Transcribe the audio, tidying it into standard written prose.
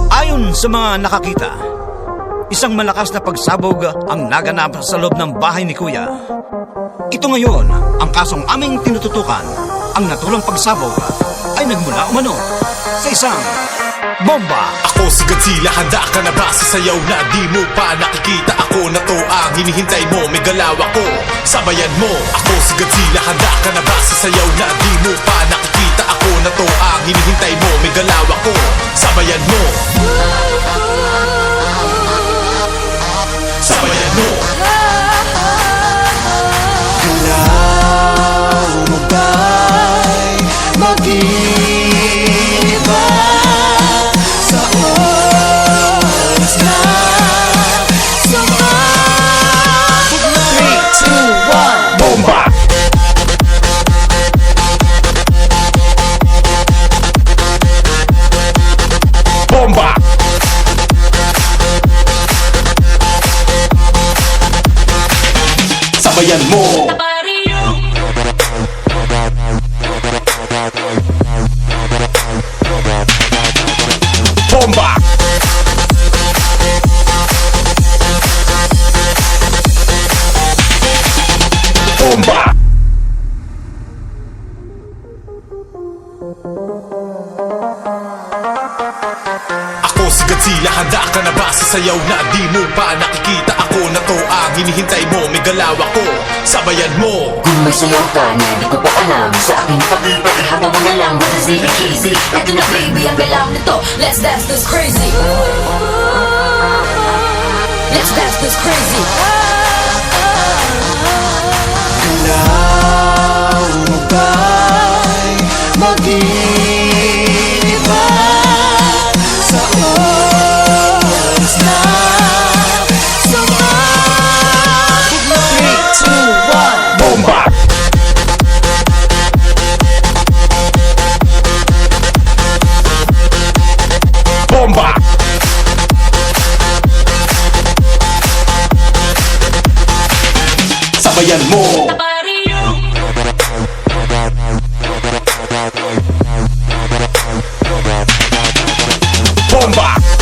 Ayon sa mga nakakita, isang malakas na pagsabog ang naganap sa loob ng bahay ni Kuya. Ito ngayon ang kasong aming tinututukan. Ang natulang pagsabog ay nagmula umano sa isang bomba. Ako si Godzilla, handa ka na ba sa sayaw na di mo pa nakikita? Ako na to ang hinihintay mo, may galaw ako, sabayan mo. Ako si Godzilla, handa ka na ba sa sayaw na di mo pa nakikita? Ako na to ang hinihintay mo, may galaw ako, sabayan mo. Sabayan mo. Galaw mo ba'y mag-iba sa oras na sumabog na? 3, 2, 1, Bomba! Bomba! Sabayan mo. Bomba! Bomba! Ako si Godzilla, handa ka na ba sa sayaw na di mo pa nakikita? Ako na to ang hinihintay mo, may galaw ako, sabayan mo. Kung may sayaw ka na di ko pa alam, sa aking pag-ibig habang mo na lang, what is it easy? Ito na baby, ang galaw nito, let's dance this crazy. Let's dance this crazy. galaw mo ba'y mag-iba sa oras na sumabog na? 3, 2, 1, Bomba! Bomba! Sabayan mo. Bomba!